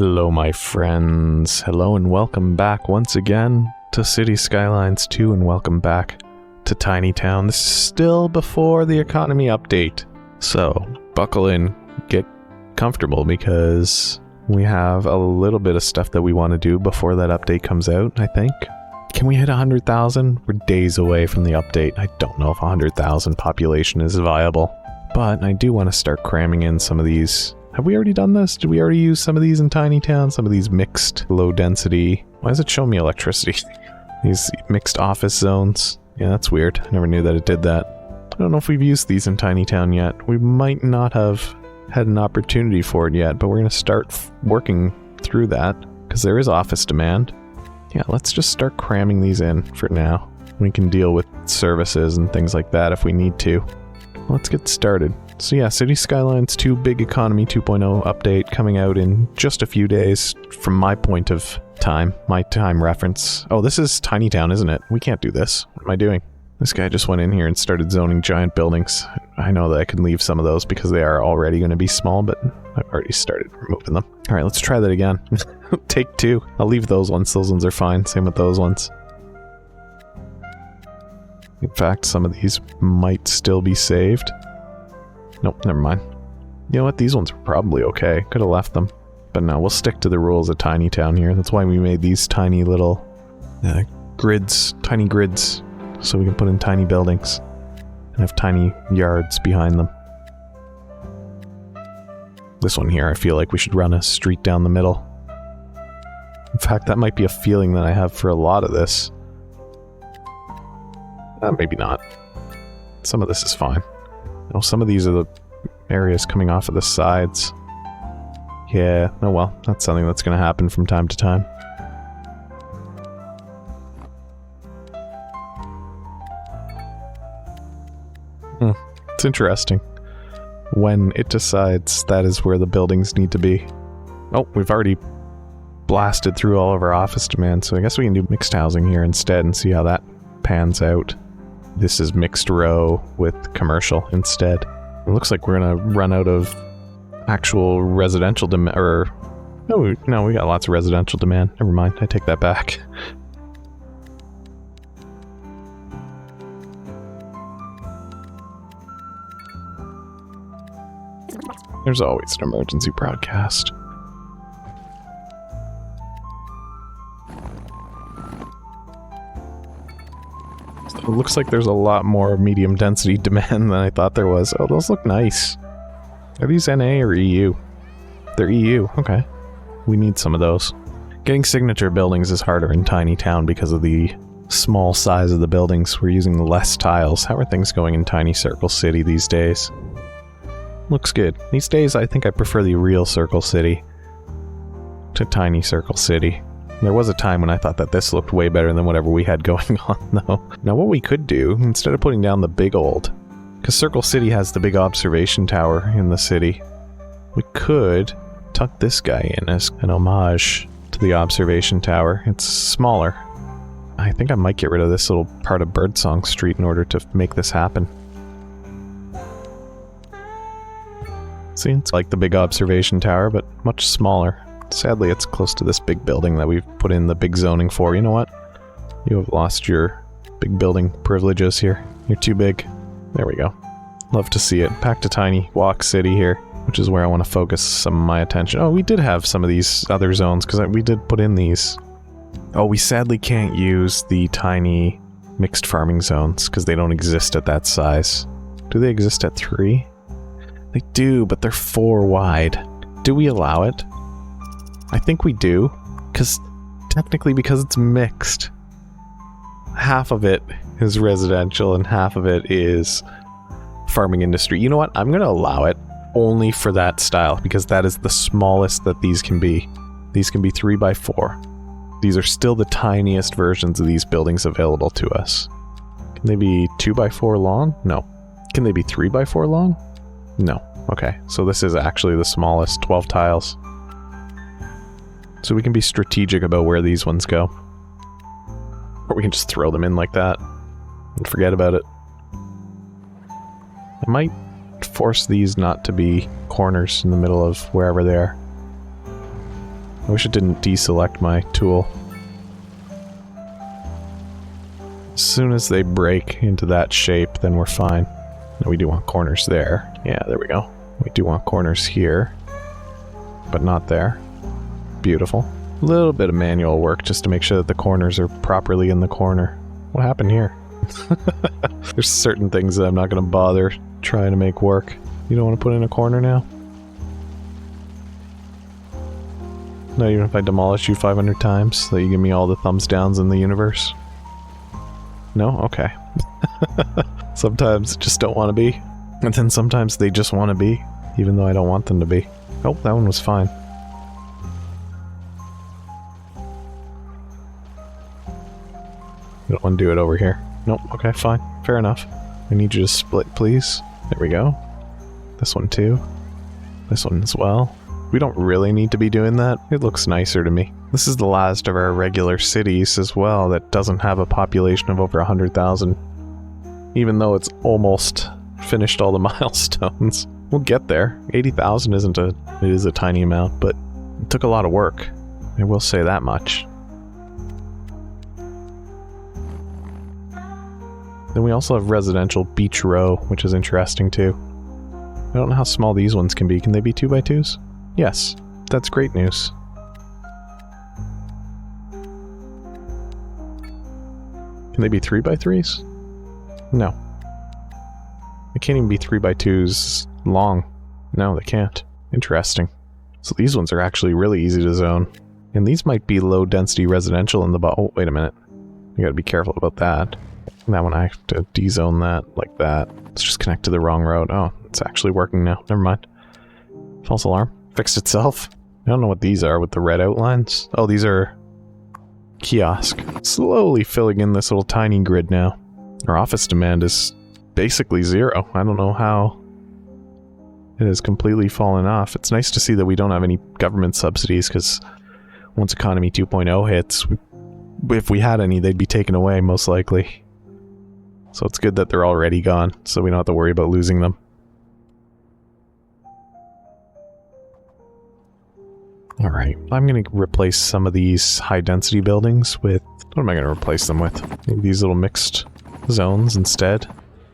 Hello my friends, hello and welcome back once again to Cities Skylines 2 and welcome back to Tiny Town. This is still before the economy update, so buckle in, get comfortable because we have a little bit of stuff that we want to do before that update comes out, I think. Can we hit 100,000? We're days away from the update. I don't know if 100,000 population is viable, but I do want to start cramming in some of these. Have we already done this? Did we already use some of these in Tiny Town? Some of these mixed low density... Why does it show me electricity? These mixed office zones. Yeah, that's weird. I never knew that it did that. I don't know if we've used these in Tiny Town yet. We might not have had an opportunity for it yet, but we're going to start working through that because there is office demand. Yeah, let's just start cramming these in for now. We can deal with services and things like that if we need to. Let's get started. So yeah, Cities Skylines 2 Big Economy 2.0 update coming out in just a few days from my point of time, my time reference. Oh, this is Tiny Town, isn't it? We can't do this. What am I doing? This guy just went in here and started zoning giant buildings. I know that I can leave some of those because they are already going to be small, but I've already started removing them. All right, let's try that again. Take two. I'll leave those ones. Those ones are fine. Same with those ones. In fact, some of these might still be saved. Nope, never mind. You know what? These ones were probably okay. Could have left them. But no, we'll stick to the rules of Tiny Town here. That's why we made these tiny little grids, tiny grids, so we can put in tiny buildings and have tiny yards behind them. This one here, I feel like we should run a street down the middle. In fact, that might be a feeling that I have for a lot of this. Maybe not. Some of this is fine. Oh, some of these are the areas coming off of the sides. Yeah, oh well, that's something that's going to happen from time to time. It's interesting. When it decides that is where the buildings need to be. Oh, we've already blasted through all of our office demand, so I guess we can do mixed housing here instead and see how that pans out. This is mixed row with commercial instead. It looks like we're gonna run out of actual residential demand, or... No, we got lots of residential demand. Never mind, I take that back. There's always an emergency broadcast. It looks like there's a lot more medium density demand than I thought there was. Oh, those look nice. Are these NA or EU? They're EU, okay. We need some of those. Getting signature buildings is harder in Tiny Town because of the small size of the buildings. We're using less tiles. How are things going in Tiny Circle City these days? Looks good. These days I think I prefer the real Circle City to Tiny Circle City. There was a time when I thought that this looked way better than whatever we had going on, though. Now what we could do, instead of putting down the big old... Because Circle City has the big observation tower in the city. We could tuck this guy in as an homage to the observation tower. It's smaller. I think I might get rid of this little part of Birdsong Street in order to make this happen. See, it's like the big observation tower, but much smaller. Sadly, it's close to this big building that we've put in the big zoning for. You know what? You have lost your big building privileges here. You're too big. There we go. Love to see it. Back to Tiny Walk City here, which is where I want to focus some of my attention. Oh, we did have some of these other zones, because we did put in these. Oh, we sadly can't use the tiny mixed farming zones, because they don't exist at that size. Do they exist at 3? They do, but they're 4 wide. Do we allow it? I think we do, because technically because it's mixed, half of it is residential and half of it is farming industry. You know what? I'm going to allow it only for that style because that is the smallest that these can be. These can be 3x4. These are still the tiniest versions of these buildings available to us. Can they be 2x4 long? No. Can they be 3x4 long? No. Okay, so this is actually the smallest, 12 tiles. So we can be strategic about where these ones go. Or we can just throw them in like that and forget about it. I might force these not to be corners in the middle of wherever they are. I wish it didn't deselect my tool. As soon as they break into that shape, then we're fine. No, we do want corners there. Yeah, there we go. We do want corners here, but not there. Beautiful. A little bit of manual work just to make sure that the corners are properly in the corner. What happened here? There's certain things that I'm not going to bother trying to make work. You don't want to put in a corner now? Not even if I demolish you 500 times, so you give me all the thumbs downs in the universe? No? Okay. Sometimes just don't want to be. And then sometimes they just want to be, even though I don't want them to be. Oh, that one was fine. I don't want to do it over here. Nope, okay, fine. Fair enough. I need you to split, please. There we go. This one too. This one as well. We don't really need to be doing that. It looks nicer to me. This is the last of our regular cities as well that doesn't have a population of over 100,000. Even though it's almost finished all the milestones. We'll get there. 80,000 isn't it is a tiny amount, but it took a lot of work. I will say that much. Then we also have residential Beach Row, which is interesting too. I don't know how small these ones can be. Can they be 2x2s? Yes, that's great news. Can they be 3x3s? No. They can't even be 3x2s long. No, they can't. Interesting. So these ones are actually really easy to zone. And these might be low density residential in the bottom. Oh, wait a minute. You gotta be careful about that. That one I have to dezone that like that. Let's just connect to the wrong road. Oh, it's actually working now. Never mind. False alarm. Fixed itself. I don't know what these are with the red outlines. Oh, these are kiosk. Slowly filling in this little tiny grid now. Our office demand is basically zero. I don't know how it has completely fallen off. It's nice to see that we don't have any government subsidies, because once Economy 2.0 hits, if we had any, they'd be taken away most likely. So it's good that they're already gone, so we don't have to worry about losing them. Alright, I'm going to replace some of these high-density buildings with... What am I going to replace them with? Maybe these little mixed zones instead.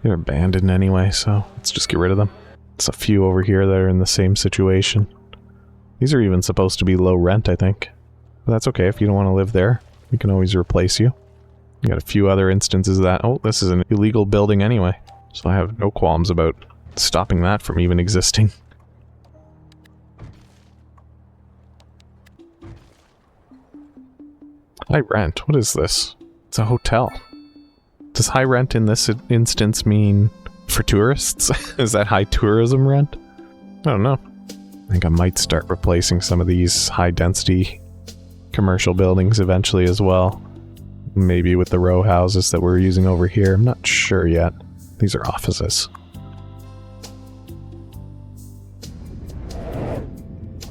They're abandoned anyway, so let's just get rid of them. There's a few over here that are in the same situation. These are even supposed to be low rent, I think. But that's okay, if you don't want to live there, we can always replace you. We got a few other instances of that. Oh, this is an illegal building anyway, so I have no qualms about stopping that from even existing. High rent? What is this? It's a hotel. Does high rent in this instance mean for tourists? Is that high tourism rent? I don't know. I think I might start replacing some of these high density commercial buildings eventually as well. Maybe with the row houses that we're using over here. I'm not sure yet. These are offices.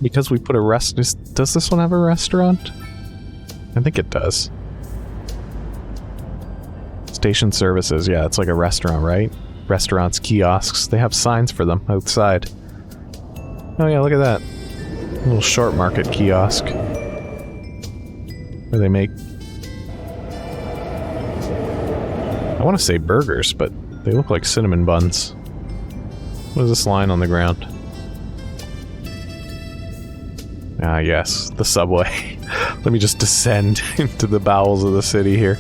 Because we put a does this one have a restaurant? I think it does. Station services, yeah, it's like a restaurant, right? Restaurants, kiosks, they have signs for them outside. Oh yeah, look at that. A little short market kiosk. Where they make... I want to say burgers, but they look like cinnamon buns. What is this line on the ground? Ah, yes, the subway. Let me just descend into the bowels of the city here.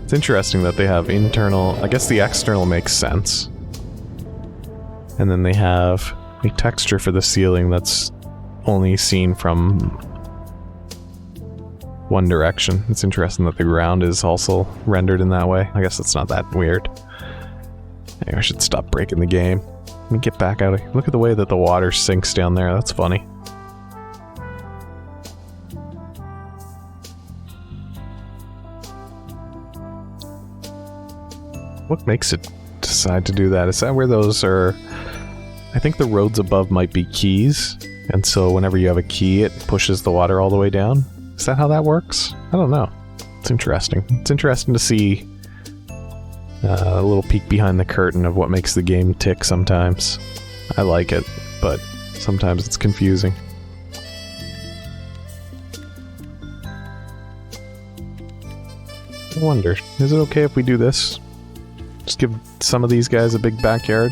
It's interesting that they have internal... I guess the external makes sense. And then they have a texture for the ceiling that's only seen from one direction. It's interesting that the ground is also rendered in that way. I guess it's not that weird. Maybe I should stop breaking the game. Let me get back out of here. Look at the way that the water sinks down there. That's funny. What makes it decide to do that? Is that where those are... I think the roads above might be keys, and so whenever you have a key, it pushes the water all the way down? Is that how that works? I don't know. It's interesting. It's interesting to see a little peek behind the curtain of what makes the game tick sometimes. I like it, but Sometimes it's confusing. I wonder, is it okay if we do this? Just give some of these guys a big backyard?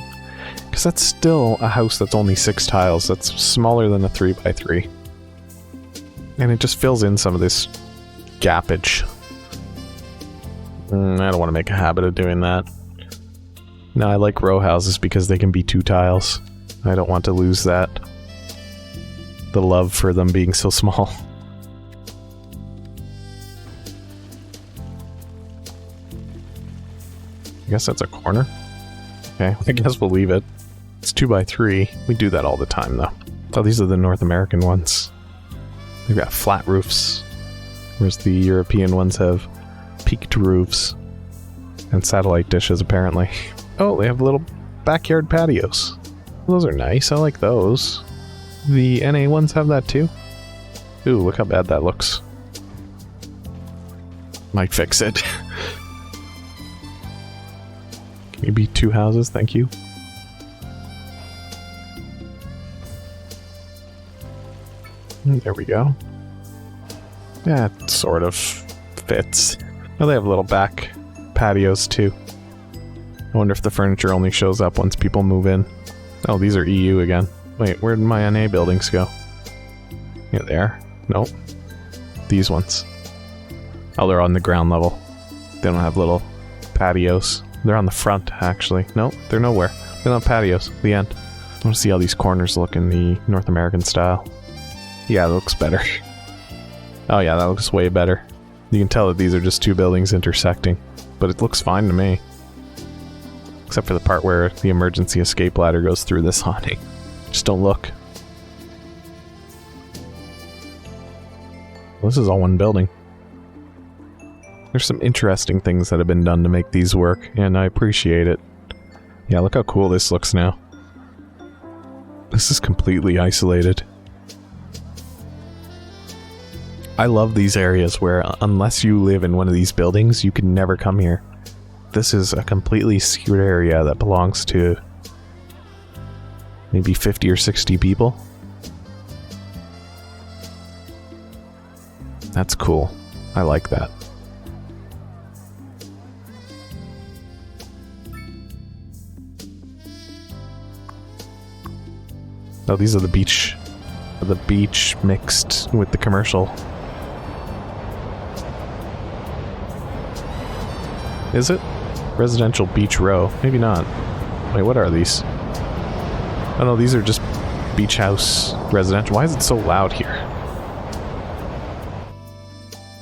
Because that's still a house that's only 6 tiles. That's smaller than a 3x3. And it just fills in some of this gappage. I don't want to make a habit of doing that. No, I like row houses because they can be 2 tiles. I don't want to lose that. The love for them being so small. I guess that's a corner. Okay, I guess we'll leave it. It's 2x3. We do that all the time, though. Oh, these are the North American ones. They've got flat roofs, whereas the European ones have peaked roofs. And satellite dishes, apparently. Oh, they have little backyard patios. Those are nice. I like those. The NA ones have that, too. Ooh, look how bad that looks. Might fix it. Maybe 2 houses, thank you. There we go. Yeah, it sort of fits. Oh, they have little back patios too. I wonder if the furniture only shows up once people move in. Oh, these are EU again. Wait, where did my NA buildings go? Here they are. Nope. These ones. Oh, they're on the ground level. They don't have little patios. They're on the front, actually. Nope, they're nowhere. They don't have patios. The end. I want to see how these corners look in the North American style. Yeah, that looks better. Oh yeah, that looks way better. You can tell that these are just 2 buildings intersecting. But it looks fine to me. Except for the part where the emergency escape ladder goes through this awning. Just don't look. Well, this is all one building. There's some interesting things that have been done to make these work, and I appreciate it. Yeah, look how cool this looks now. This is completely isolated. I love these areas where, unless you live in one of these buildings, you can never come here. This is a completely secret area that belongs to maybe 50 or 60 people. That's cool. I like that. Oh, these are the beach mixed with the commercial. Is it? Residential beach row. Maybe not. Wait, what are these? Oh no, these are just beach house residential. Why is it so loud here?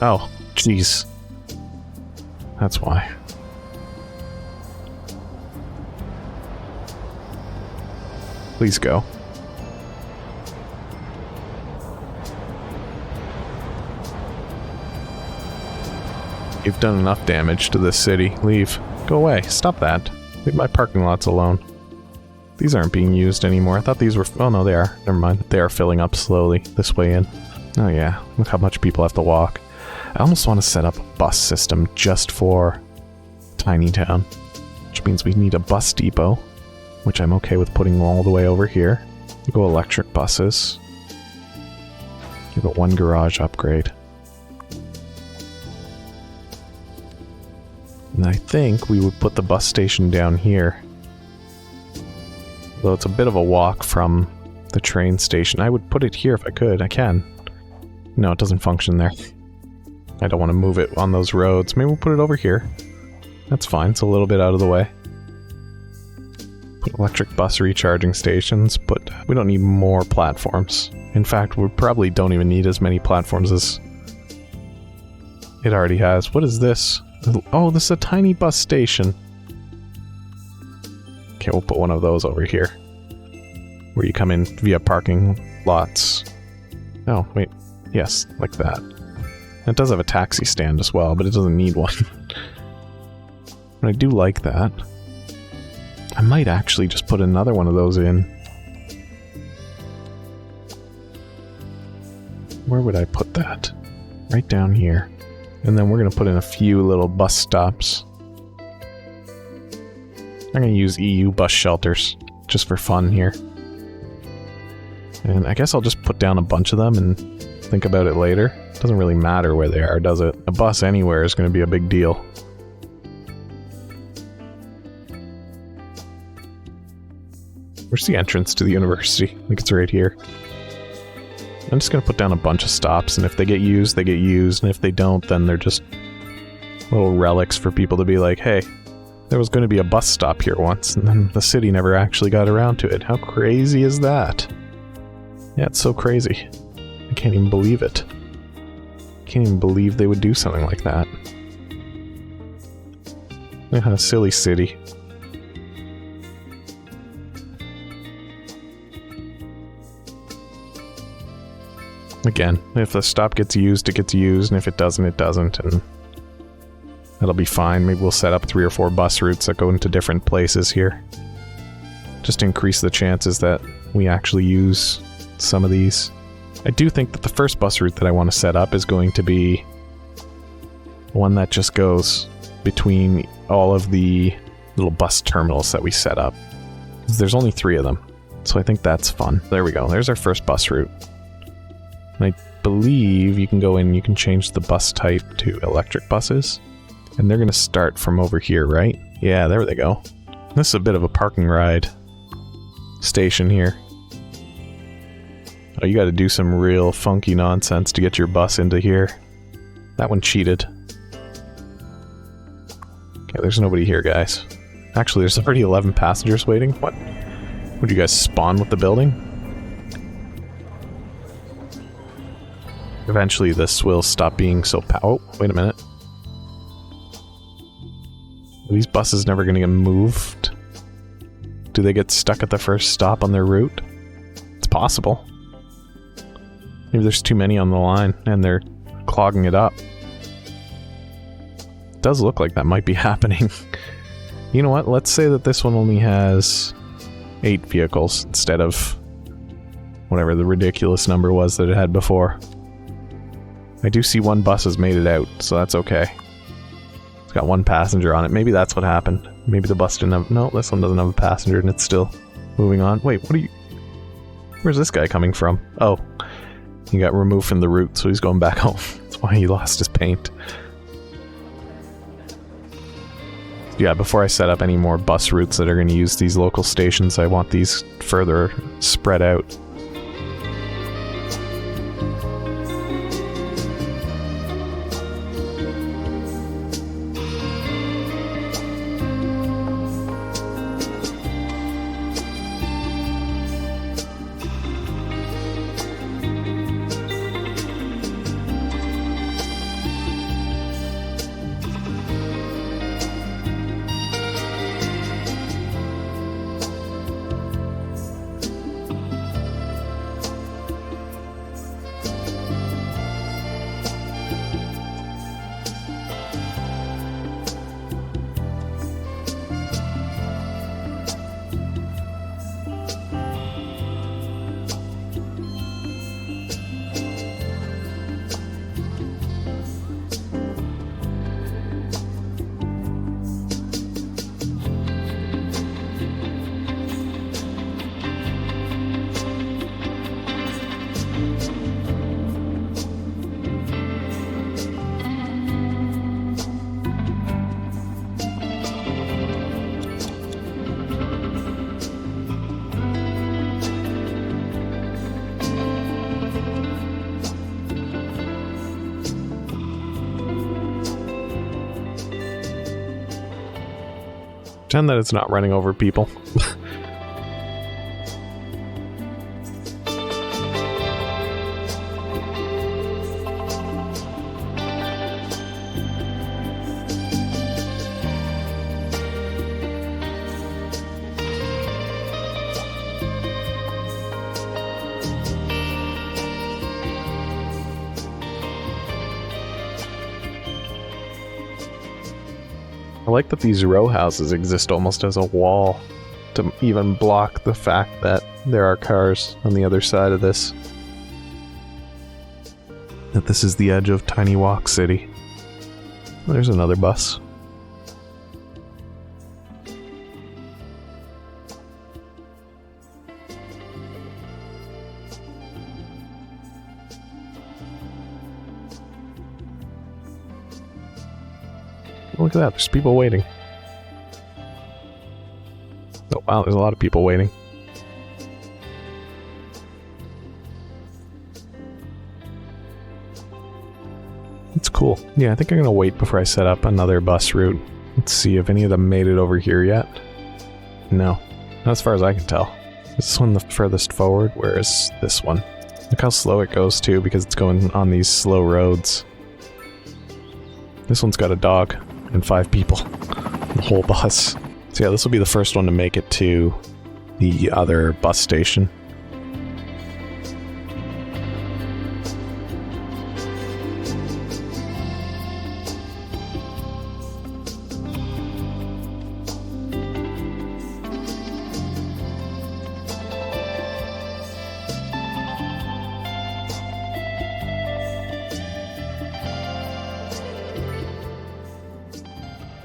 Oh, jeez. That's why. Please go. You've done enough damage to this city. Leave. Go away. Stop that. Leave my parking lots alone. These aren't being used anymore. I thought these were... Oh no, they are. Never mind. They are filling up slowly this way in. Oh yeah. Look how much people have to walk. I almost want to set up a bus system just for Tiny Town. Which means we need a bus depot. Which I'm okay with putting all the way over here. We'll go electric buses. Give it 1 garage upgrade. And I think we would put the bus station down here. Though it's a bit of a walk from the train station. I would put it here if I could. I can. No, it doesn't function there. I don't want to move it on those roads. Maybe we'll put it over here. That's fine. It's a little bit out of the way. Put electric bus recharging stations, but we don't need more platforms. In fact, we probably don't even need as many platforms as it already has. What is this? Oh, this is a tiny bus station. Okay, we'll put one of those over here. Where you come in via parking lots. Oh, wait. Yes, like that. And it does have a taxi stand as well, but it doesn't need one. But I do like that. I might actually just put another one of those in. Where would I put that? Right down here. And then we're going to put in a few little bus stops. I'm going to use EU bus shelters, just for fun here. And I guess I'll just put down a bunch of them and think about it later. It doesn't really matter where they are, does it? A bus anywhere is going to be a big deal. Where's the entrance to the university? I think it's right here. I'm just going to put down a bunch of stops, and if they get used, they get used, and if they don't, then they're just little relics for people to be like, hey, there was going to be a bus stop here once, and then the city never actually got around to it. How crazy is that? Yeah, it's so crazy. I can't even believe it. Can't even believe they would do something like that. Yeah, silly city. Again, if the stop gets used, it gets used, and if it doesn't, it doesn't, and that'll be fine. Maybe we'll set up 3 or 4 bus routes that go into different places here. Just to increase the chances that we actually use some of these. I do think that the first bus route that I want to set up is going to be one that just goes between all of the little bus terminals that we set up. There's only 3 of them, so I think that's fun. There we go, there's our first bus route. And I believe you can go in, you can change the bus type to electric buses. And they're going to start from over here, right? Yeah, there they go. This is a bit of a parking ride station here. Oh, you got to do some real funky nonsense to get your bus into here. That one cheated. Okay, there's nobody here, guys. Actually, there's already 11 passengers waiting. What? Would you guys spawn with the building? Eventually this will stop being so oh, wait a minute. Are these buses never going to get moved? Do they get stuck at the first stop on their route? It's possible. Maybe there's too many on the line and they're clogging it up. It does look like that might be happening. You know what? Let's say that this one only has 8 vehicles instead of whatever the ridiculous number was that it had before. I do see 1 bus has made it out, so that's okay. It's got 1 passenger on it. Maybe that's what happened. Maybe the bus didn't have... No, this one doesn't have a passenger and it's still moving on. Wait, what are you... Where's this guy coming from? Oh, he got removed from the route, so he's going back home. That's why he lost his paint. Yeah, before I set up any more bus routes that are going to use these local stations, I want these further spread out. Pretend that it's not running over people. I like that these row houses exist almost as a wall to even block the fact that there are cars on the other side of this. That this is the edge of Tiny Walk City. There's another bus. Look at that, there's people waiting. Oh wow, there's a lot of people waiting. It's cool. Yeah, I think I'm gonna wait before I set up another bus route. Let's see if any of them made it over here yet. No, not as far as I can tell. Is this one the furthest forward? Where is this one? Look how slow it goes too, because it's going on these slow roads. This one's got a dog and 5 people. The whole bus. So yeah, this will be the first one to make it to the other bus station.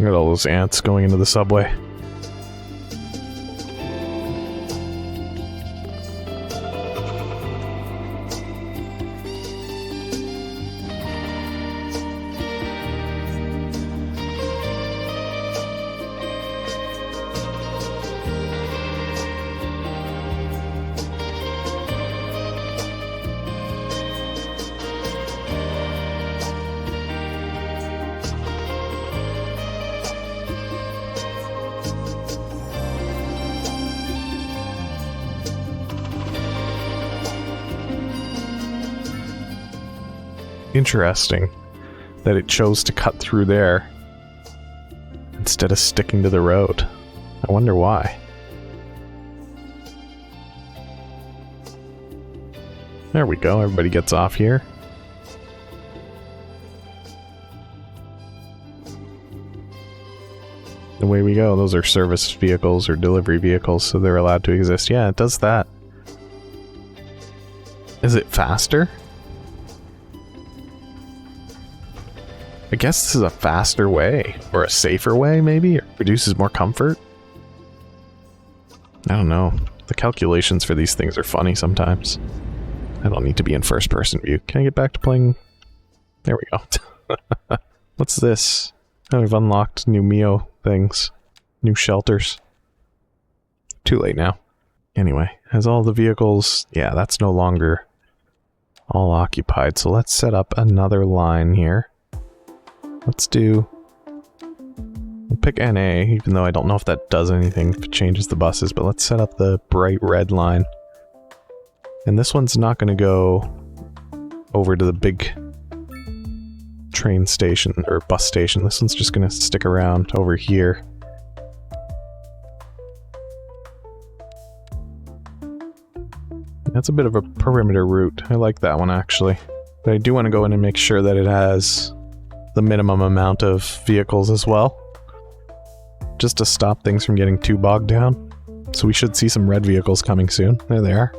Look at all those ants going into the subway. Interesting that it chose to cut through there instead of sticking to the road. I wonder why. There we go, everybody gets off here. Away we go. Those are service vehicles or delivery vehicles, so they're allowed to exist. Yeah, it does that. Is it faster? I guess this is a faster way, or a safer way, maybe? Or produces more comfort? I don't know. The calculations for these things are funny sometimes. I don't need to be in first-person view. Can I get back to playing? There we go. What's this? Oh, we've unlocked new Mio things. New shelters. Too late now. Anyway, has all the vehicles... Yeah, that's no longer all occupied, so let's set up another line here. Let's do... We'll pick NA, even though I don't know if that does anything, if it changes the buses, but let's set up the bright red line. And this one's not going to go over to the big train station, or bus station. This one's just going to stick around over here. That's a bit of a perimeter route. I like that one, actually. But I do want to go in and make sure that it has the minimum amount of vehicles as well, just to stop things from getting too bogged down. So we should see some red vehicles coming soon. There they are.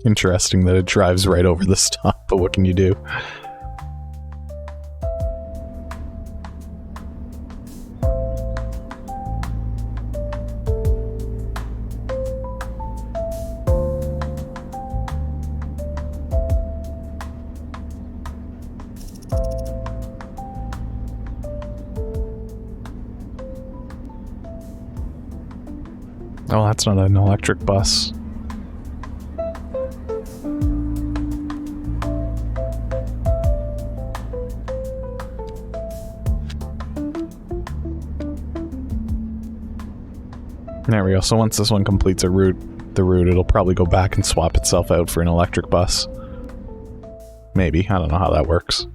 Interesting that it drives right over the stop, but what can you do? Oh, that's not an electric bus. There we go. So once this one completes the route, it'll probably go back and swap itself out for an electric bus. Maybe. I don't know how that works.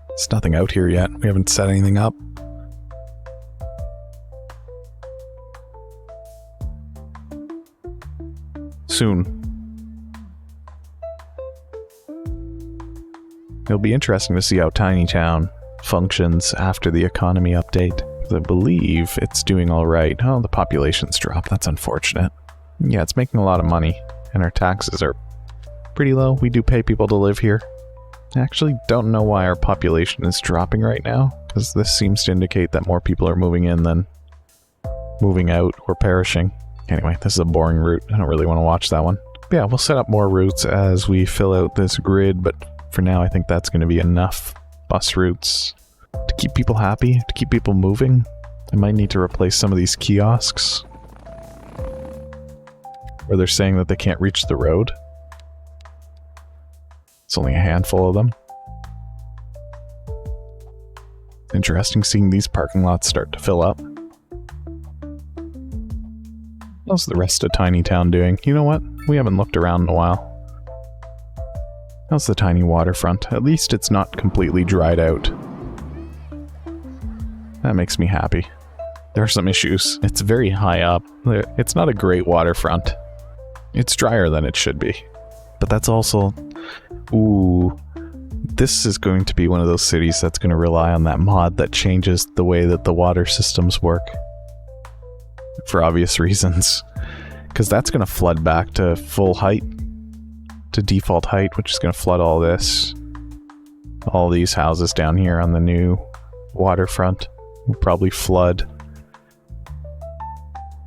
There's nothing out here yet. We haven't set anything up. soon. It'll be interesting to see how Tiny Town functions after the economy update. I believe it's doing alright. Oh, the population's dropped. That's unfortunate. Yeah, it's making a lot of money, and our taxes are pretty low. We do pay people to live here. I actually don't know why our population is dropping right now, because this seems to indicate that more people are moving in than moving out or perishing. Anyway, this is a boring route. I don't really want to watch that one. But yeah, we'll set up more routes as we fill out this grid, but for now I think that's going to be enough bus routes to keep people happy, to keep people moving. I might need to replace some of these kiosks where they're saying that they can't reach the road. It's only a handful of them. Interesting seeing these parking lots start to fill up. How's the rest of Tiny Town doing? You know what? We haven't looked around in a while. How's the tiny waterfront? At least it's not completely dried out. That makes me happy. There are some issues. It's very high up. It's not a great waterfront. It's drier than it should be. But that's also... Ooh. This is going to be one of those cities that's going to rely on that mod that changes the way that the water systems work. For obvious reasons. Because that's going to flood back to full height. To default height, which is going to flood all this. All these houses down here on the new waterfront will probably flood.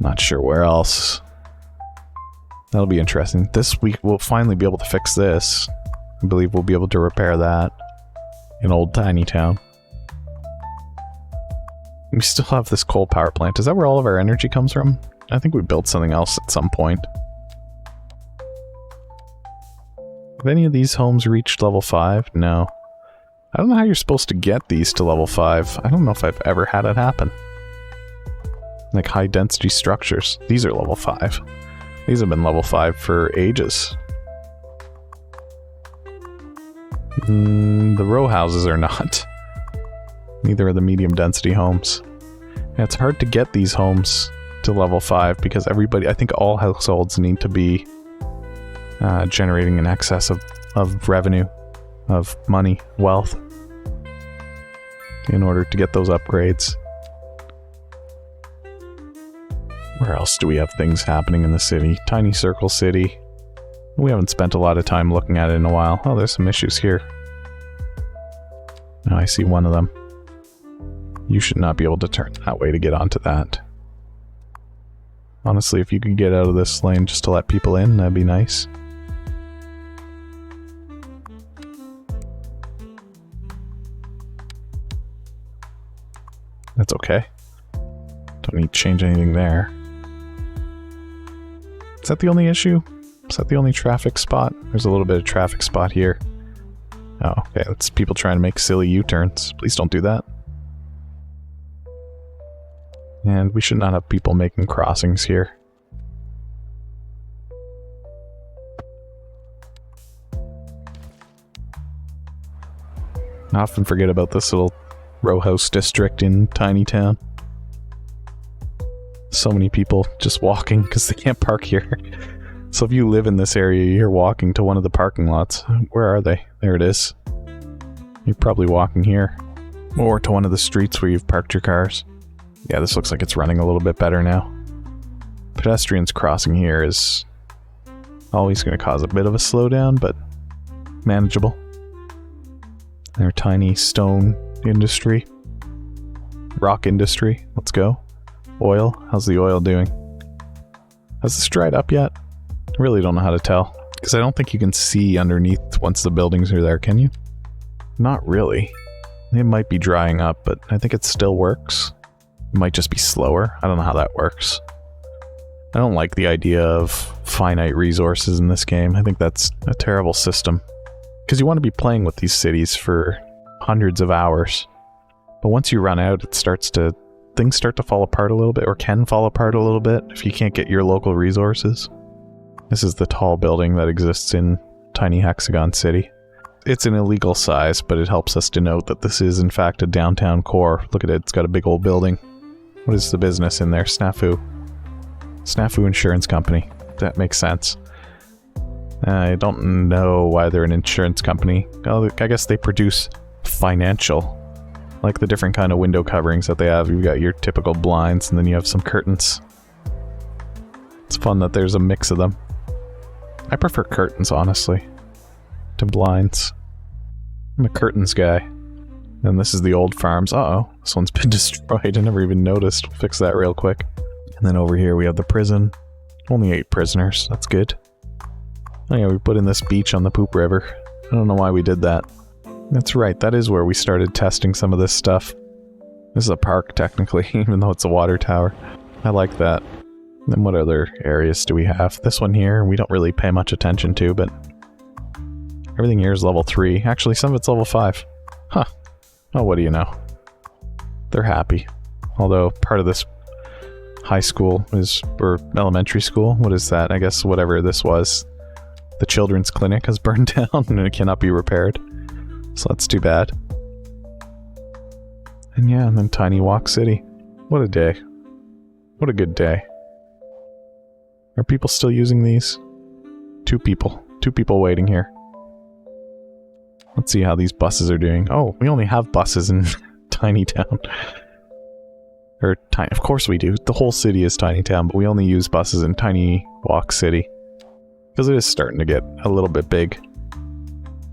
Not sure where else. That'll be interesting. This week we'll finally be able to fix this. I believe we'll be able to repair that in old Tiny Town. We still have this coal power plant. Is that where all of our energy comes from? I think we built something else at some point. Have any of these homes reached level 5? No. I don't know how you're supposed to get these to level 5. I don't know if I've ever had it happen. Like high density structures. These are level 5. These have been level 5 for ages. The row houses are not. Neither are the medium density homes. And it's hard to get these homes to level 5 because everybody, I think all households need to be generating in excess of revenue, of money, wealth, in order to get those upgrades. Where else do we have things happening in the city? Tiny Circle City. We haven't spent a lot of time looking at it in a while. Oh, there's some issues here. Oh, I see one of them. You should not be able to turn that way to get onto that. Honestly, if you could get out of this lane just to let people in, that'd be nice. That's okay. Don't need to change anything there. Is that the only issue? Is that the only traffic spot? There's a little bit of traffic spot here. Oh, okay. That's people trying to make silly U-turns. Please don't do that. And we should not have people making crossings here. I often forget about this little row house district in Tiny Town. So many people just walking because they can't park here. So if you live in this area, you're walking to one of the parking lots. Where are they? There it is. You're probably walking here. Or to one of the streets where you've parked your cars. Yeah, this looks like it's running a little bit better now. Pedestrians crossing here is always going to cause a bit of a slowdown, but manageable. Their tiny stone industry. Rock industry. Let's go. Oil. How's the oil doing? Has this dried up yet? I really don't know how to tell. Because I don't think you can see underneath once the buildings are there, can you? Not really. It might be drying up, but I think it still works. It might just be slower. I don't know how that works. I don't like the idea of finite resources in this game. I think that's a terrible system. Because you want to be playing with these cities for hundreds of hours. But once you run out, things start to fall apart a little bit, or can fall apart a little bit if you can't get your local resources. This is the tall building that exists in Tiny Hexagon City. It's an illegal size, but it helps us denote that this is in fact a downtown core. Look at it, it's got a big old building. What is the business in there? Snafu. Snafu Insurance Company. That makes sense. I don't know why they're an insurance company. Oh, I guess they produce financial. Like the different kind of window coverings that they have. You've got your typical blinds, and then you have some curtains. It's fun that there's a mix of them. I prefer curtains, honestly, to blinds. I'm a curtains guy. And this is the old farms. Uh-oh, this one's been destroyed. I never even noticed. We'll fix that real quick. And then over here we have the prison. Only 8 prisoners. That's good. Oh yeah, we put in this beach on the Poop River. I don't know why we did that. That's right, that is where we started testing some of this stuff. This is a park, technically, even though it's a water tower. I like that. Then what other areas do we have? This one here, we don't really pay much attention to, but everything here is level 3. Actually, some of it's level 5. Huh. Oh, what do you know? They're happy. Although, part of this high school is, or elementary school, what is that? I guess whatever this was. The children's clinic has burned down and it cannot be repaired. So that's too bad. And yeah, and then Tiny Walk City. What a day. What a good day. Are people still using these? 2 people. 2 people waiting here. Let's see how these buses are doing. Oh, we only have buses in Tiny Town. Of course we do. The whole city is Tiny Town, but we only use buses in Tiny Walk City. Because it is starting to get a little bit big.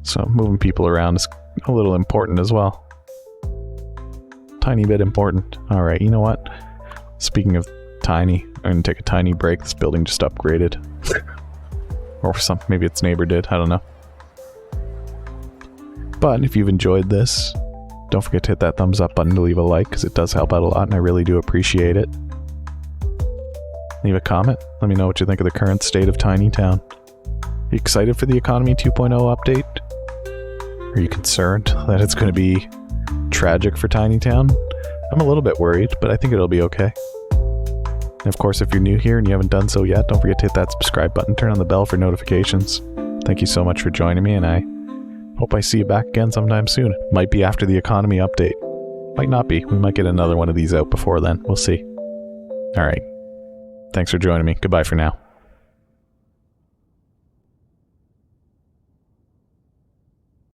So moving people around is a little important as well. Tiny bit important. Alright, you know what? Speaking of tiny, I'm going to take a tiny break. This building just upgraded. Or something. Maybe its neighbor did. I don't know. But if you've enjoyed this, don't forget to hit that thumbs up button to leave a like, because it does help out a lot and I really do appreciate it. Leave a comment. Let me know what you think of the current state of Tiny Town. Are you excited for the Economy 2.0 update? Are you concerned that it's going to be tragic for Tiny Town? I'm a little bit worried, but I think it'll be okay. And of course, if you're new here and you haven't done so yet, don't forget to hit that subscribe button, turn on the bell for notifications. Thank you so much for joining me, and I hope I see you back again sometime soon. Might be after the Economy update. Might not be. We might get another one of these out before then. We'll see. Alright. Thanks for joining me. Goodbye for now.